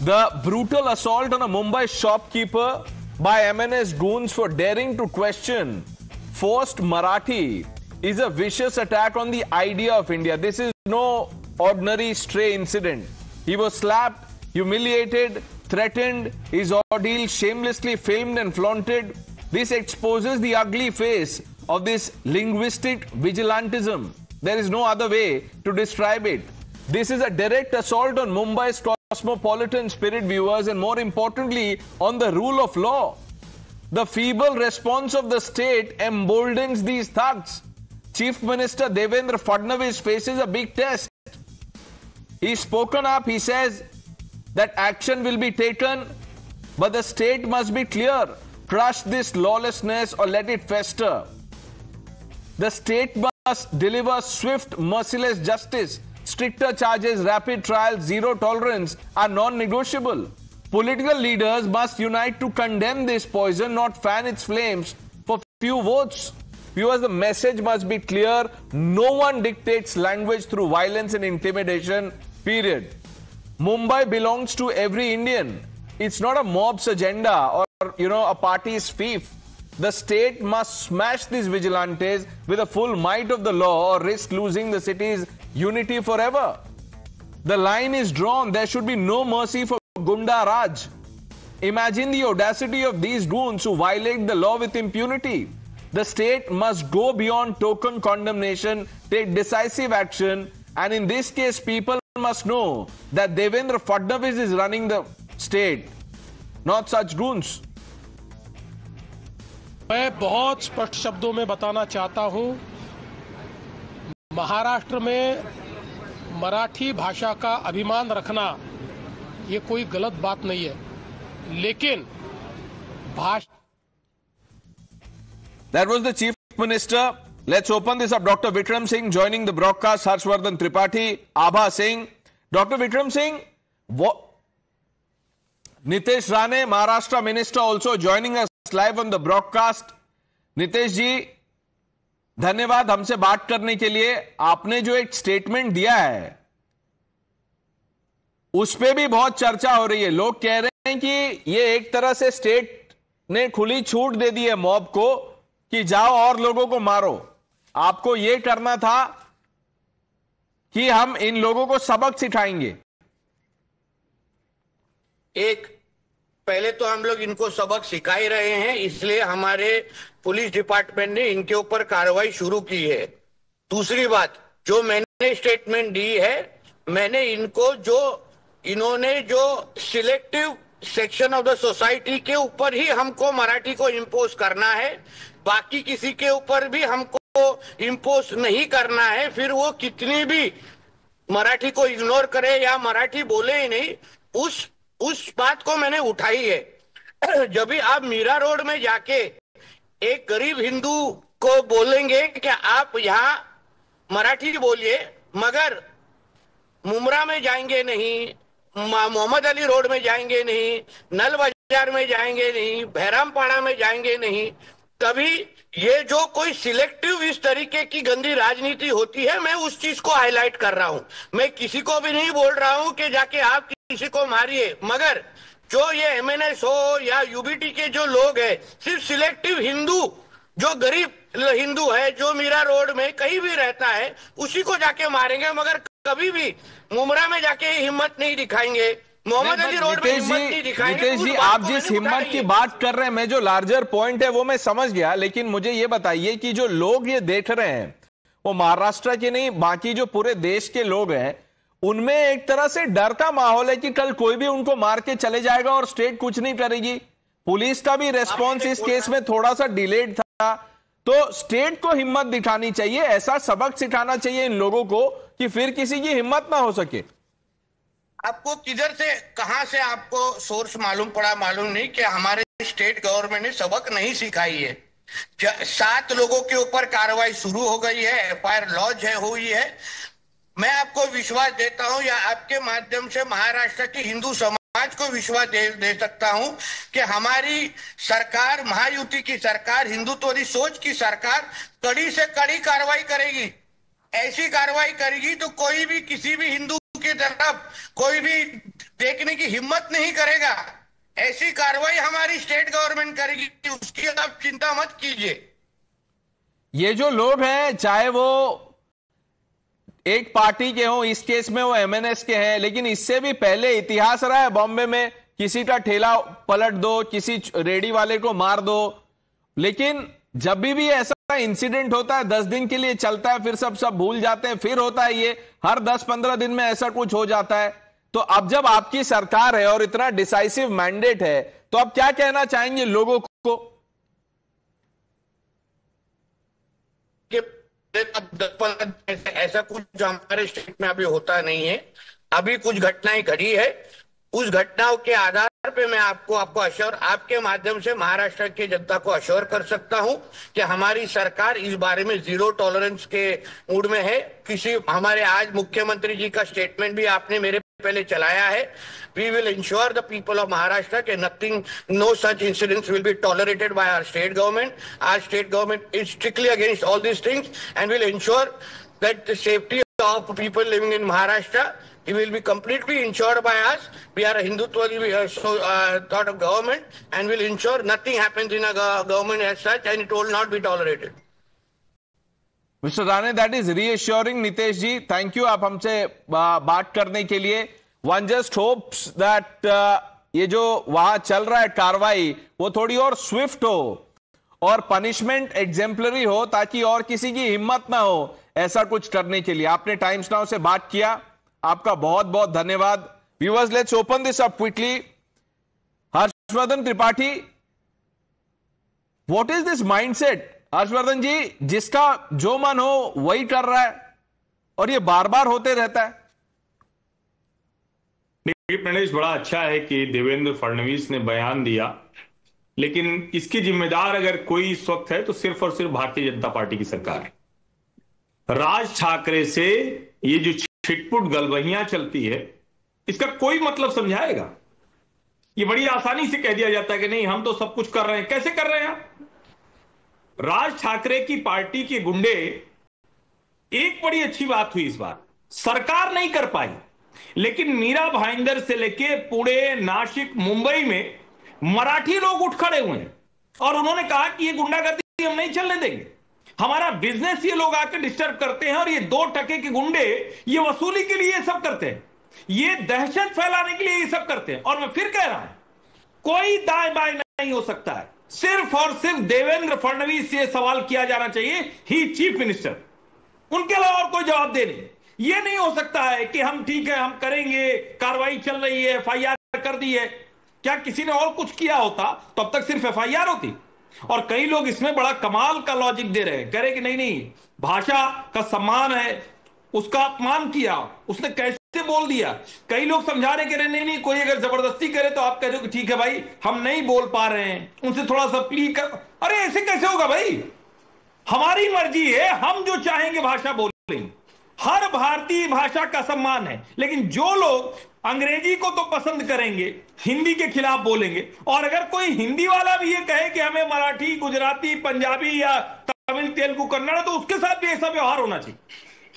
The brutal assault on a Mumbai shopkeeper by MNS goons for daring to question forced Marathi is a vicious attack on the idea of India. This is no ordinary stray incident. He was slapped, humiliated, threatened, his ordeal shamelessly filmed and flaunted. This exposes the ugly face of this linguistic vigilantism. There is no other way to describe it. This is a direct assault on Mumbai's cosmopolitan spirit, viewers, and more importantly, on the rule of law. The feeble response of the state emboldens these thugs. Chief Minister Devendra Fadnavis faces a big test. He's spoken up. He says that action will be taken, but the state must be clear. Crush this lawlessness or let it fester. The state must deliver swift, merciless justice. Stricter charges, rapid trials, zero tolerance are non-negotiable. Political leaders must unite to condemn this poison, not fan its flames for few votes. Viewers, the message must be clear. No one dictates language through violence and intimidation, period. Mumbai belongs to every Indian. It's not a mob's agenda or, a party's fief. The state must smash these vigilantes with the full might of the law or risk losing the city's unity forever. The line is drawn. There should be no mercy for Gunda Raj. Imagine the audacity of these goons who violate the law with impunity. The state must go beyond token condemnation, take decisive action, and in this case, people must know that Devendra Fadnavis is running the state, not such goons. मैं बहुत स्पष्ट शब्दों में बताना चाहता हूं, महाराष्ट्र में मराठी भाषा का अभिमान रखना ये कोई गलत बात नहीं है, लेकिन That was the Chief Minister. Let's open this up. Dr. Vikram Singh joining the broadcast. Harshvardhan Tripathi, Abha Singh. Dr. Vikram Singh, Nitesh Rane, Maharashtra Minister, also joining us live on the broadcast. Nitish ji, धन्यवाद हमसे बात करने के लिए. आपने जो एक statement दिया है उस पे भी बहुत चर्चा हो रही है. लोग कह रहे हैं कि ये एक तरह से स्टेट ने खुली छूट दे दी है मॉब को कि जाओ और लोगों को मारो. आपको ये करना था कि हम इन लोगों को सबक सिखाएंगे. पहले तो हम लोग इनको सबक सिखा ही रहे हैं, इसलिए हमारे पुलिस डिपार्टमेंट ने इनके ऊपर कार्रवाई शुरू की है. दूसरी बात, जो मैंने स्टेटमेंट दी है, मैंने इन्होंने जो selective section of the society के ऊपर ही हमको मराठी को इम्पोज करना है, बाकी किसी के ऊपर भी हमको इम्पोज नहीं करना है. फिर वो कितनी भी मराठी को इग्नोर करे या मराठी बोले ही नहीं, उस बात को मैंने उठाई है. जब भी आप मीरा रोड में जाके एक गरीब हिंदू को बोलेंगे कि आप यहाँ मराठी बोलिए, मगर मुमरा में जाएंगे नहीं, मोहम्मद अली रोड में जाएंगे नहीं, नल बाजार में जाएंगे नहीं, बहरामपाड़ा में जाएंगे नहीं, तभी ये जो कोई सिलेक्टिव इस तरीके की गंदी राजनीति होती है, मैं उस चीज को हाईलाइट कर रहा हूं. मैं किसी को भी नहीं बोल रहा हूं कि जाके आप किसी को मारिए, मगर जो ये एमएनएस हो या यूबीटी के जो लोग हैं, सिर्फ सिलेक्टिव हिंदू, जो गरीब हिंदू है, जो मीरा रोड में कहीं भी रहता है, उसी को जाके मारेंगे, मगर कभी भी मुमरा में जाके हिम्मत नहीं दिखाएंगे, मोहम्मद अली रोड में हिम्मत नहीं दिखाएंगे. नितेश जी, आप जिस हिम्मत की बात कर रहे हैं, मैं जो लार्जर पॉइंट है वो मैं समझ गया, लेकिन मुझे ये बताइए कि जो लोग ये देख रहे हैं वो महाराष्ट्र के नहीं, बाकी जो पूरे देश के लोग हैं, उनमें एक तरह से डर का माहौल है कि कल कोई भी उनको मार के चले जाएगा और स्टेट कुछ नहीं करेगी. पुलिस का भी रेस्पॉन्स इस केस में थोड़ा सा डिलेड था. तो स्टेट को हिम्मत दिखानी चाहिए, ऐसा सबक सिखाना चाहिए इन लोगों को कि फिर किसी की हिम्मत ना हो सके. आपको किधर से, कहां से आपको सोर्स मालूम पड़ा मालूम नहीं कि हमारे स्टेट गवर्नमेंट ने सबक नहीं सिखाई है. 7 लोगों के ऊपर कार्रवाई शुरू हो गई है, एफआईआर लॉन्च हुई है. मैं आपको विश्वास देता हूं, या आपके माध्यम से महाराष्ट्र की हिंदू समाज को विश्वास दे सकता हूं कि हमारी सरकार, महायुति की सरकार, हिंदुत्ववादी सोच की सरकार कड़ी से कड़ी कार्रवाई करेगी. ऐसी कार्रवाई करेगी तो कोई भी किसी भी हिंदू की तरफ कोई भी देखने की हिम्मत नहीं करेगा। ऐसी कार्रवाई हमारी स्टेट गवर्नमेंट करेगी, उसकी आप चिंता मत कीजिए। ये जो लोग हैं, चाहे वो एक पार्टी के हों, इस केस में वो एमएनएस के हैं, लेकिन इससे भी पहले इतिहास रहा है बॉम्बे में, किसी का ठेला पलट दो, किसी रेडी वाले को मार दो। लेकिन जब भी ऐसा इंसिडेंट होता है 10 दिन के लिए चलता है, फिर सब भूल जाते हैं, फिर होता है ये हर 10-15 दिन में ऐसा कुछ हो जाता है। तो अब जब आपकी सरकार है और इतना डिसाइसिव मैंडेट है, तो आप क्या कहना चाहेंगे लोगों को? ऐसा कुछ हमारे स्टेट में अभी होता नहीं है। अभी कुछ घटनाएं घटी है, उस घटनाओं के आधार पे मैं आपको आपके माध्यम से महाराष्ट्र की जनता को अश्योर कर सकता हूं कि हमारी सरकार इस बारे में जीरो टॉलरेंस के मूड में है। हमारे आज मुख्यमंत्री जी का स्टेटमेंट भी आपने मेरे पहले चलाया है। We will ensure the people of Maharashtra that no such incidents will be tolerated by our state government. Our state government is strictly against all these things and will ensure that the safety of people living in Maharashtra will be completely ensured by us. We are a Hindutva sort of government and will ensure nothing happens in a government as such, and it will not be tolerated. Mr. Rane, that is reassuring. Nitesh ji, thank you आप हमसे बात करने के लिए. One just hopes that ये जो वहां चल रहा है कार्रवाई, वो थोड़ी और स्विफ्ट हो और पनिशमेंट एग्जेम्पलरी हो, ताकि और किसी की हिम्मत ना हो ऐसा कुछ करने के लिए. आपने टाइम्स नाउ से बात किया, आपका बहुत बहुत धन्यवाद. Viewers, let's open this up quickly. Harshvardhan Tripathi, what is this mindset? Harshvardhan ji, जिसका जो मन हो वही कर रहा है और ये बार बार होते रहता है. प्रणेश, बड़ा अच्छा है कि देवेंद्र फडणवीस ने बयान दिया, लेकिन इसकी जिम्मेदार अगर कोई इस वक्त है तो सिर्फ और सिर्फ भारतीय जनता पार्टी की सरकार है. राज ठाकरे से ये जो छिटपुट गलबहियां चलती है, इसका कोई मतलब समझाएगा? ये बड़ी आसानी से कह दिया जाता है कि नहीं हम तो सब कुछ कर रहे हैं. कैसे कर रहे हैं आप? राज ठाकरे की पार्टी के गुंडे, एक बड़ी अच्छी बात हुई इस बार, सरकार नहीं कर पाई, लेकिन मीरा भाईंदर से लेके पुणे, नासिक, मुंबई में मराठी लोग उठ खड़े हुए हैं और उन्होंने कहा कि ये गुंडागर्दी हम नहीं चलने देंगे, हमारा बिजनेस ये लोग आकर डिस्टर्ब करते हैं और ये 2 टके के गुंडे ये वसूली के लिए ये सब करते हैं, ये दहशत फैलाने के लिए ये सब करते हैं. और मैं फिर कह रहा हूं, कोई दाएं बाएं नहीं हो सकता है. सिर्फ और सिर्फ देवेंद्र फडणवीस से सवाल किया जाना चाहिए, ही चीफ मिनिस्टर, उनके अलावा और कोई जवाब दे नहीं. ये नहीं हो सकता है कि हम ठीक है हम करेंगे, कार्रवाई चल रही है, एफआईआर कर दी है. क्या किसी ने और कुछ किया होता तो अब तक सिर्फ एफआईआर होती? और कई लोग इसमें बड़ा कमाल का लॉजिक दे रहे हैं, कह रहे कि नहीं नहीं, भाषा का सम्मान है, उसका अपमान किया, उसने कैसे बोल दिया. कई लोग समझा रहे कह रहे नहीं नहीं, कोई अगर जबरदस्ती करे तो आप कह दो कि ठीक है भाई हम नहीं बोल पा रहे हैं, उनसे थोड़ा सा प्ली कर. अरे ऐसे कैसे होगा भाई? हमारी मर्जी है, हम जो चाहेंगे भाषा बोलेंगे. हर भारतीय भाषा का सम्मान है, लेकिन जो लोग अंग्रेजी को तो पसंद करेंगे, हिंदी के खिलाफ बोलेंगे, और अगर कोई हिंदी वाला भी ये कहे कि हमें मराठी, गुजराती, पंजाबी या तमिल, तेलुगु, कन्नड़, तो उसके साथ भी ऐसा व्यवहार होना चाहिए.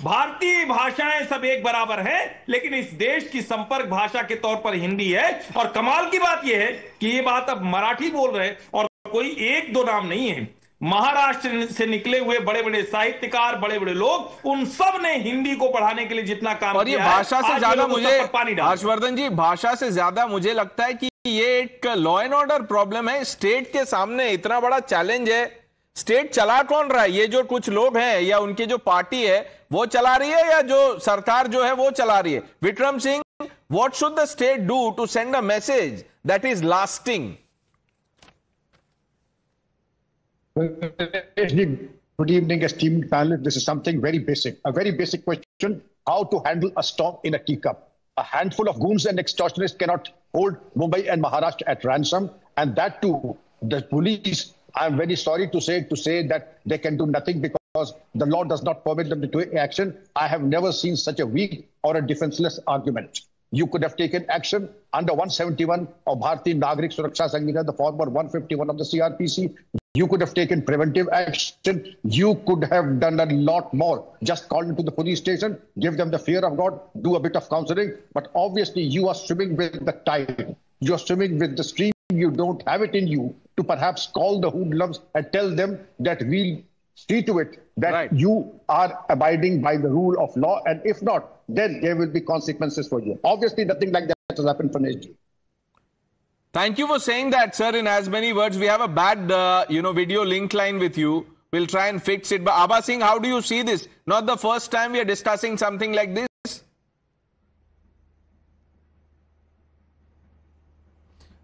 भारतीय भाषाएं सब एक बराबर है, लेकिन इस देश की संपर्क भाषा के तौर पर हिंदी है. और कमाल की बात यह है कि ये बात अब मराठी बोल रहे हैं और कोई 1-2 नाम नहीं है. महाराष्ट्र से निकले हुए बड़े बड़े साहित्यकार, बड़े बड़े लोग, उन सब ने हिंदी को बढ़ाने के लिए जितना काम और किया ये भाषा से ज्यादा मुझे, हर्षवर्धन जी, भाषा से ज्यादा मुझे लगता है कि ये एक लॉ एंड ऑर्डर प्रॉब्लम है. स्टेट के सामने इतना बड़ा चैलेंज है, स्टेट चला कौन रहा है? ये जो कुछ लोग हैं या उनकी जो पार्टी है वो चला रही है, या जो सरकार जो है वो चला रही है? Vikram Singh, what should the state do to send a message that is lasting? Good evening, esteemed panelists. This is something very basic, a very basic question: how to handle a storm in a teacup. A handful of goons and extortionists cannot hold Mumbai and Maharashtra at ransom, and that too, the police, I'm very sorry to say that they can do nothing because the law does not permit them to take action. I have never seen such a weak or a defenseless argument. You could have taken action under 171 of Bharatiya Nagrik Suraksha Sanhita, the former 151 of the CRPC. You could have taken preventive action. You could have done a lot more. Just call into the police station, give them the fear of God, do a bit of counseling. But obviously, you are swimming with the tide. You are swimming with the stream. You don't have it in you to perhaps call the hoodlums and tell them that we'll see to it that you are abiding by the rule of law. And if not, then there will be consequences for you. Obviously, nothing like that has happened for Pranesh. Thank you for saying that, sir, in as many words. We have a bad, video link line with you. We'll try and fix it. But Abha Singh, how do you see this? Not the first time we are discussing something like this.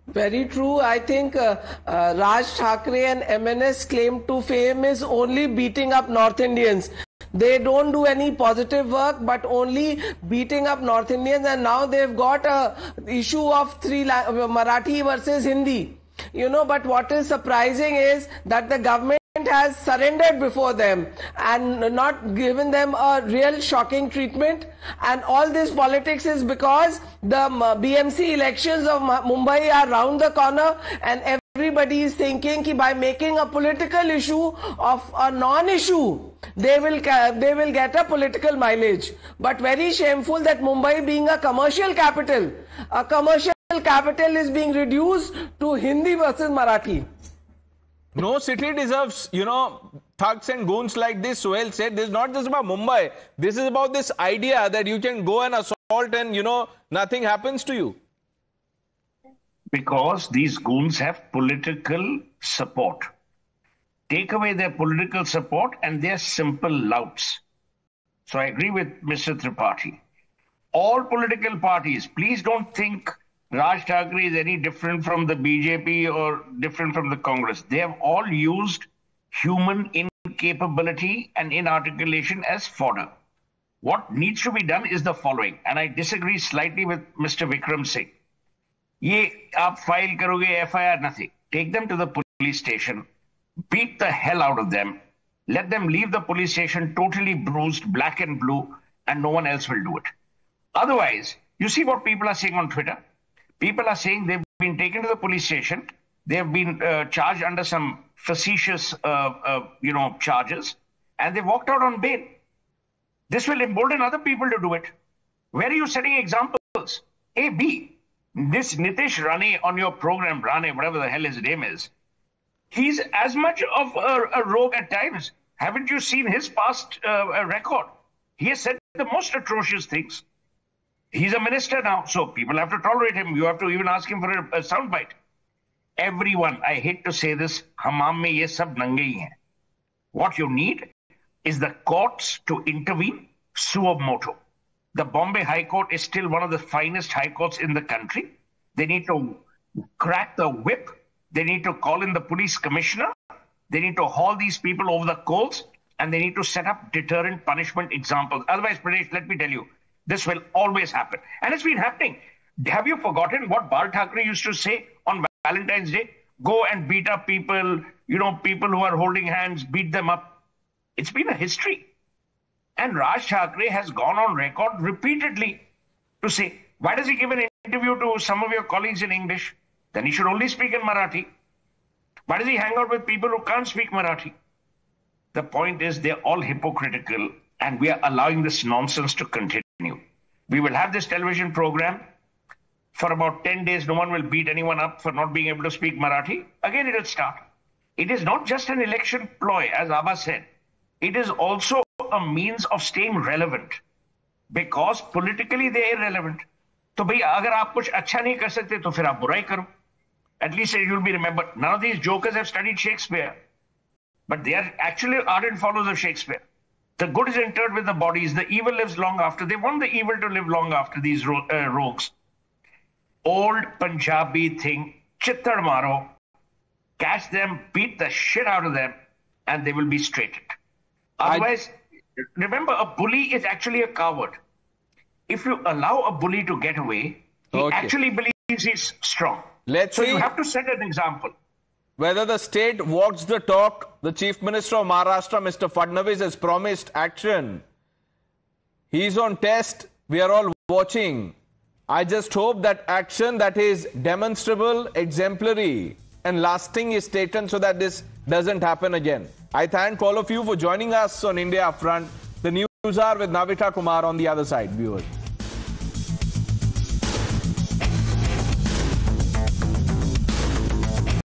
Very true. I think Raj Thackeray and MNS claim to fame is only beating up North Indians. They don't do any positive work, but only beating up North Indians. And now they've got a issue of Marathi versus Hindi. But what is surprising is that the government has surrendered before them and not given them a real shocking treatment. And all this politics is because the BMC elections of Mumbai are round the corner, and everybody is thinking that by making a political issue of a non-issue, they will get a political mileage. But very shameful that Mumbai, being a commercial capital is being reduced to Hindi versus Marathi. No city deserves, thugs and goons like this. Sohail said, this is not just about Mumbai. This is about this idea that you can go and assault and, nothing happens to you. Because these goons have political support. Take away their political support and they're simple louts. So I agree with Mr. Tripathi. All political parties, please don't think Raj Thackeray is any different from the BJP or different from the Congress. They have all used human incapability and inarticulation as fodder. What needs to be done is the following, and I disagree slightly with Mr. Vikram Singh. Ye aap file karoge FIR, nothing. Take them to the police station, beat the hell out of them, let them leave the police station totally bruised, black and blue, and no one else will do it. Otherwise, you see what people are saying on Twitter? People are saying they've been taken to the police station. They've been charged under some facetious, charges, and they walked out on bail. This will embolden other people to do it. Where are you setting examples? A, B. This Nitish Rane on your program, Rane, whatever the hell his name is, he's as much of a rogue at times. Haven't you seen his past record? He has said the most atrocious things. He's a minister now, so people have to tolerate him. You have to even ask him for a soundbite. Everyone, I hate to say this, hammam mein ye sab nange hi hain. What you need is the courts to intervene suo motu. The Bombay High Court is still one of the finest high courts in the country. They need to crack the whip. They need to call in the police commissioner. They need to haul these people over the coals, and they need to set up deterrent punishment examples. Otherwise, Pradesh, let me tell you, this will always happen. And it's been happening. Have you forgotten what Bal Thackeray used to say on Valentine's Day? Go and beat up people, people who are holding hands, beat them up. It's been a history. And Raj Thackeray has gone on record repeatedly to say, why does he give an interview to some of your colleagues in English? Then he should only speak in Marathi. Why does he hang out with people who can't speak Marathi? The point is they're all hypocritical, and we are allowing this nonsense to continue. We will have this television program. For about 10 days, no one will beat anyone up for not being able to speak Marathi. Again, it will start. It is not just an election ploy, as Abha said. It is also a means of staying relevant, because politically they are irrelevant. So, bhai, agar aap kuch acha nahi kar sakte, to fir aap burai karo. At least you'll be remembered. None of these jokers have studied Shakespeare, but they are actually ardent followers of Shakespeare. The good is interred with the bodies. The evil lives long after. They want the evil to live long after, these rogues. Old Punjabi thing, chittar maro, catch them, beat the shit out of them, and they will be straightened. Otherwise, remember, a bully is actually a coward. If you allow a bully to get away, he actually believes he's strong. Let's so see. You have to set an example. Whether the state walks the talk, the Chief Minister of Maharashtra, Mr. Fadnavis, has promised action. He's on test. We are all watching. I just hope that action that is demonstrable, exemplary, and lasting is taken so that this doesn't happen again. I thank all of you for joining us on India Upfront. The news are with Navita Kumar on the other side, viewers.